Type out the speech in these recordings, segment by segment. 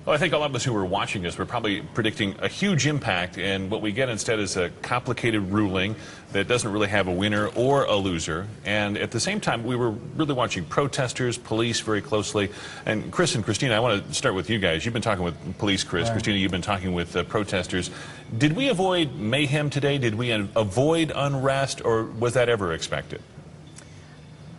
Well, I think a lot of us who were watching this were probably predicting a huge impact, and what we get instead is a complicated ruling that doesn't really have a winner or a loser. And at the same time, we were really watching protesters, police very closely. And Chris and Christina, I want to start with you guys. You've been talking with police, Chris. Right. Christina, you've been talking with protesters. Did we avoid mayhem today? Did we avoid unrest, or was that ever expected?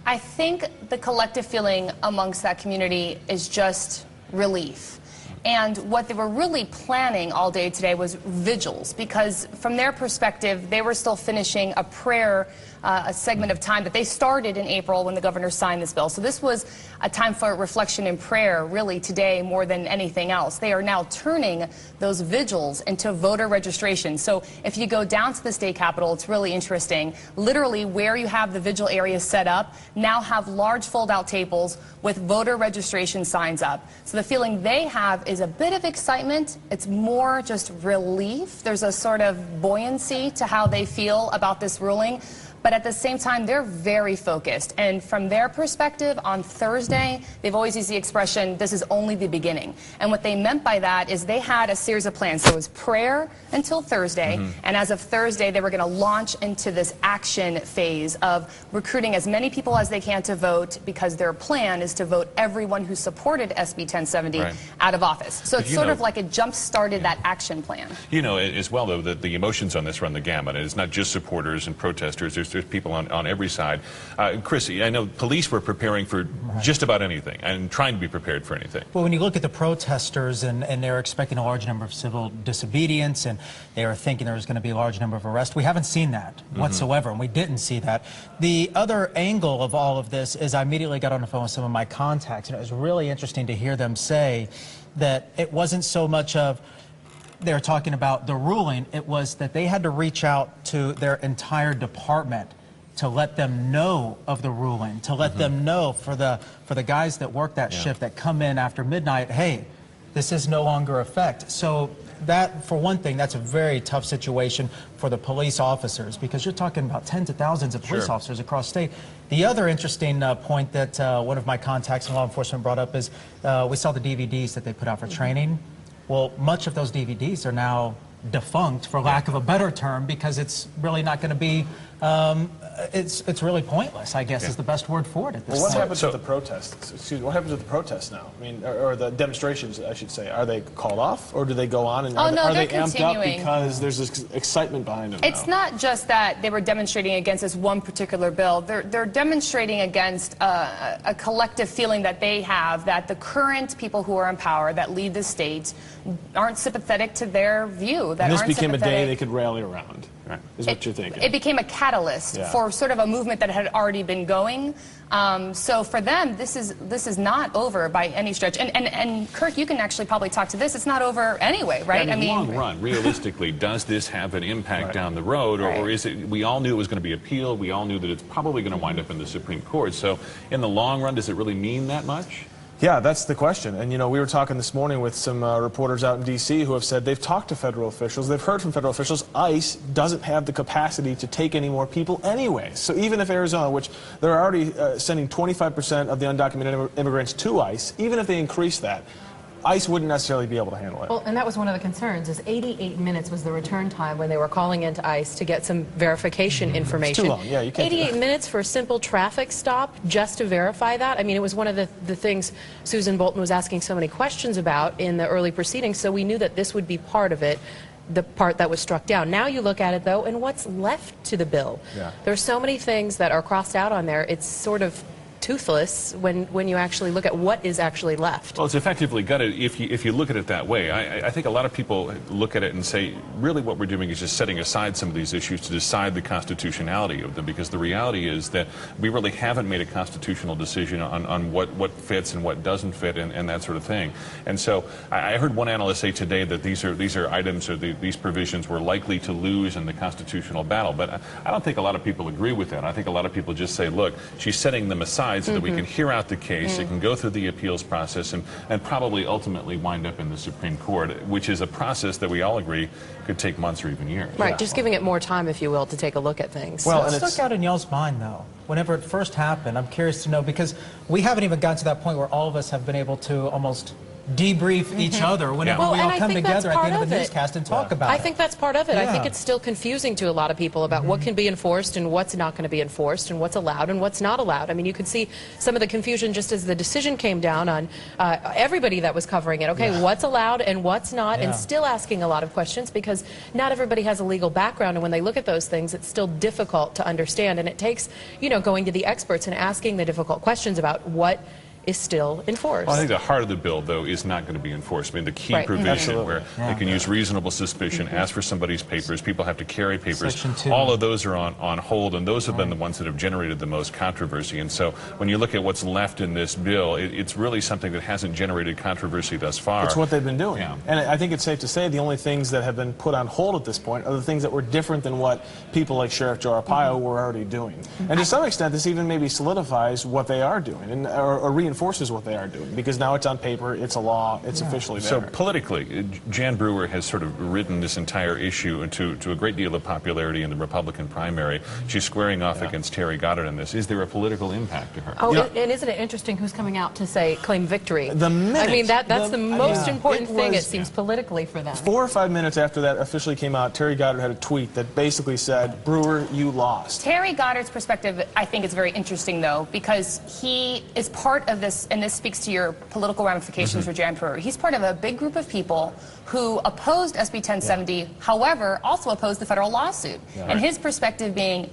I think the collective feeling amongst that community is just relief. And what they were really planning all day today was vigils, because from their perspective, they were still finishing a prayer, a segment of time that they started in April when the governor signed this bill. So this was a time for reflection and prayer, really, today more than anything else. They are now turning those vigils into voter registration. So if you go down to the state capitol, it's really interesting. Literally, where you have the vigil area set up, now have large fold-out tables with voter registration signs up. So the feeling they have is a bit of excitement. It's more just relief. There's a sort of buoyancy to how they feel about this ruling. But at the same time, they're very focused. And from their perspective, on Thursday, they've always used the expression, this is only the beginning. And what they meant by that is they had a series of plans. So it was prayer until Thursday. And as of Thursday, they were going to launch into this action phase of recruiting as many people as they can to vote, because their plan is to vote everyone who supported SB 1070 out of office. So it's sort of like it jump-started that action plan. You know, as well, though, that the emotions on this run the gamut. It's not just supporters and protesters. There's people on every side. Chris, I know police were preparing for just about anything and trying to be prepared for anything. Well, when you look at the protesters, and they were expecting a large number of civil disobedience, and they were thinking there was going to be a large number of arrests, we haven't seen that whatsoever, and we didn't see that. The other angle of all of this is I immediately got on the phone with some of my contacts, and it was really interesting to hear them say that it wasn't so much of they're talking about the ruling, it was that they had to reach out to their entire department to let them know of the ruling, to let them know for the guys that work that shift, that come in after midnight, hey, this is no longer effect. So that, for one thing, that's a very tough situation for the police officers, because you're talking about tens of thousands of police officers across state. The other interesting point that one of my contacts in law enforcement brought up is we saw the DVDs that they put out for training. Well, much of those DVDs are now defunct, for lack of a better term, because it's really not going to be, it's really pointless, I guess, is the best word for it at this point. Well, what happens with the protests? Excuse me, what happens with the protests now? I mean, or the demonstrations, I should say. Are they called off, or do they go on? And are they amped up because there's this excitement behind them now? It's not just that they were demonstrating against this one particular bill. They're demonstrating against a collective feeling that they have that the current people who are in power that lead the state aren't sympathetic to their view. That and this became a day they could rally around, is what you're thinking. It became a catalyst for sort of a movement that had already been going. So for them, this is not over by any stretch. And Kirk, you can actually probably talk to this. It's not over anyway, right? I mean, long run, realistically, does this have an impact down the road, or is it? We all knew it was going to be appealed. We all knew that it's probably going to wind up in the Supreme Court. So in the long run, does it really mean that much? Yeah, that's the question. And, you know, we were talking this morning with some reporters out in D.C. who have said they've talked to federal officials. They've heard from federal officials ICE doesn't have the capacity to take any more people anyway. So even if Arizona, which they're already sending 25% of the undocumented immigrants to ICE, even if they increase that, ICE wouldn't necessarily be able to handle it. Well, and that was one of the concerns, is 88 minutes was the return time when they were calling into ICE to get some verification information. It's too long. Yeah, you can't 88 minutes for a simple traffic stop just to verify that? I mean, it was one of the things Susan Bolton was asking so many questions about in the early proceedings, so we knew that this would be part of it, the part that was struck down. Now you look at it, though, and what's left to the bill? There are so many things that are crossed out on there, it's sort of toothless when you actually look at what is actually left. Well, it's effectively gutted if you look at it that way. I think a lot of people look at it and say, really what we're doing is just setting aside some of these issues to decide the constitutionality of them, because the reality is that we really haven't made a constitutional decision on what fits and what doesn't fit and that sort of thing. And so I heard one analyst say today that these are items, or these provisions were likely to lose in the constitutional battle, but I don't think a lot of people agree with that. I think a lot of people just say, look, she's setting them aside so that we can hear out the case, it can go through the appeals process, and probably ultimately wind up in the Supreme Court, which is a process that we all agree could take months or even years. Right, just giving it more time, if you will, to take a look at things. Well, what stuck out in y'all's mind, though, whenever it first happened? I'm curious to know, because we haven't even gotten to that point where all of us have been able to almost debrief each other whenever Well, we all and I come think that's together at the part end of of the it. newscast and talk about it. I think that's part of it. I think Yeah. it's still confusing to a lot of people about what can be enforced and what's not going to be enforced and what's allowed and what's not allowed. I mean, you could see some of the confusion just as the decision came down on everybody that was covering it. Okay, what's allowed and what's not, and still asking a lot of questions because not everybody has a legal background, and when they look at those things, it's still difficult to understand, and it takes, you know, going to the experts and asking the difficult questions about what is still enforced. Well, I think the heart of the bill, though, is not going to be enforced. I mean, the key Right. provision where they can use reasonable suspicion, ask for somebody's papers, people have to carry papers. Section 2. All of those are on hold, and those have been the ones that have generated the most controversy. And so when you look at what's left in this bill, it's really something that hasn't generated controversy thus far. It's what they've been doing. Yeah. And I think it's safe to say the only things that have been put on hold at this point are the things that were different than what people like Sheriff Joe Arpaio were already doing. And to some extent, this even maybe solidifies what they are doing and, or reinforces what they are doing, because now it's on paper, it's a law, it's officially there. So politically, Jan Brewer has sort of ridden this entire issue into a great deal of popularity in the Republican primary. She's squaring off against Terry Goddard in this. Is there a political impact to her? Oh, and isn't it interesting who's coming out to say claim victory? The minute, I mean, that's the most important it thing, was- it seems, politically for them. 4 or 5 minutes after that officially came out, Terry Goddard had a tweet that basically said, Brewer, you lost. Terry Goddard's perspective, I think, is very interesting, though, because he is part of this, and this speaks to your political ramifications for Jan Brewer. He's part of a big group of people who opposed SB 1070, however, also opposed the federal lawsuit. And his perspective being,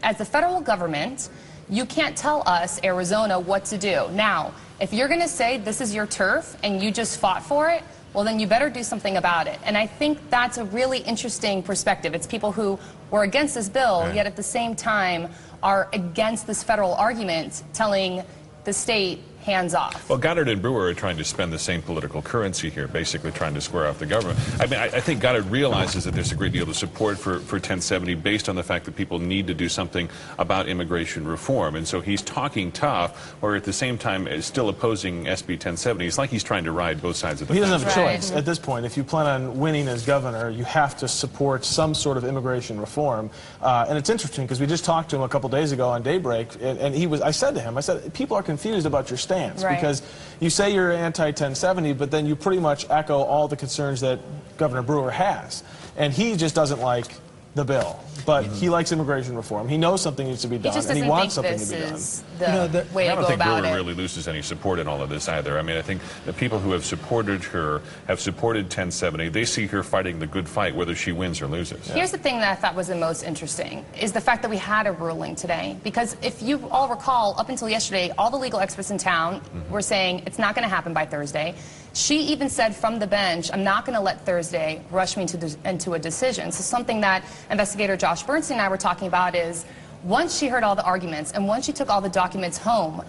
as the federal government, you can't tell us, Arizona, what to do. Now, if you're going to say this is your turf and you just fought for it, well, then you better do something about it. And I think that's a really interesting perspective. It's people who were against this bill, yet at the same time are against this federal argument, telling the state, hands off. Well, Goddard and Brewer are trying to spend the same political currency here, basically trying to square off the government. I mean, I think Goddard realizes that there's a great deal of support for 1070 based on the fact that people need to do something about immigration reform. And so he's talking tough, or at the same time is still opposing SB 1070. It's like he's trying to ride both sides of the He fence. doesn't have a choice at this point. If you plan on winning as governor, you have to support some sort of immigration reform. And it's interesting because we just talked to him a couple days ago on Daybreak, and I said to him, I said, people are confused about your stance because you say you're anti-1070, but then you pretty much echo all the concerns that Governor Brewer has. And he just doesn't like the bill, but he likes immigration reform. He knows something needs to be done, He just and he doesn't wants think something to be done. this is the way I to don't go think about Brewer it. really loses any support in all of this either. I mean, I think the people who have supported her have supported 1070. They see her fighting the good fight, whether she wins or loses. Here's the thing that I thought was the most interesting, is the fact that we had a ruling today. Because if you all recall, up until yesterday, all the legal experts in town were saying it's not going to happen by Thursday. She even said from the bench, I'm not going to let Thursday rush me into a decision. So something that investigator Josh Bernstein and I were talking about is, once she heard all the arguments and once she took all the documents home,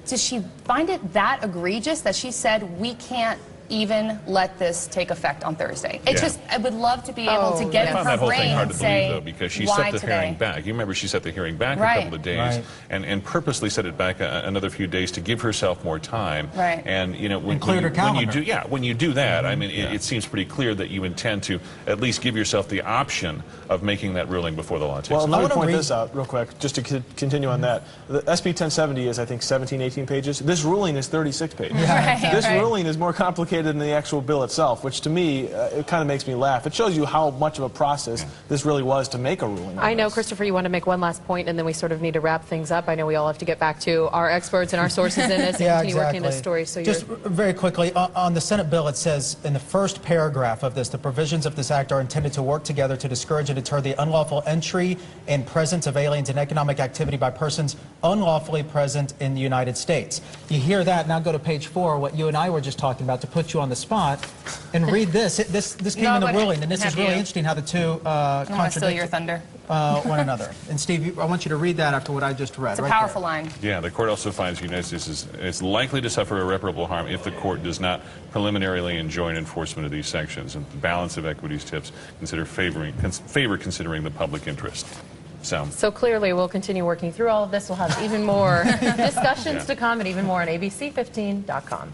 did she find it that egregious that she said we can't even let this take effect on Thursday? It just, I would love to be able to get I in found her that whole thing brain hard and to say, believe, though, because she why set the today? hearing back. You remember she set the hearing back a Right. couple of days and purposely set it back another few days to give herself more time. Right. And, you know, when cleared her you calendar. do that, I mean, it seems pretty clear that you intend to at least give yourself the option of making that ruling before the law takes Well, effect. let me wanna point read- this out real quick, just to continue on that. The SB 1070 is, I think, 17, 18 pages. This ruling is 36 pages. This ruling is more complicated than the actual bill itself, which to me, it kind of makes me laugh. It shows you how much of a process this really was to make a ruling on I know, this. Christopher, you want to make one last point, and then we sort of need to wrap things up. I know we all have to get back to our experts and our sources in this and continue working this story. So Just very quickly, on the Senate bill, it says in the first paragraph of this, the provisions of this act are intended to work together to discourage and deter the unlawful entry and presence of aliens and economic activity by persons unlawfully present in the United States. You hear that, now go to page 4, what you and I were just talking about, to put you on the spot, and read this. This came in the but ruling, and this is have really you. interesting how the two I don't want to steal your contradict thunder. one another. And Steve, I want you to read that after what I just read. It's a right powerful there. line. Yeah, the court also finds the United States is likely to suffer irreparable harm if the court does not preliminarily enjoin enforcement of these sections. And the balance of equities tips favor considering the public interest. So clearly, we'll continue working through all of this. We'll have even more discussions to come and even more on abc15.com.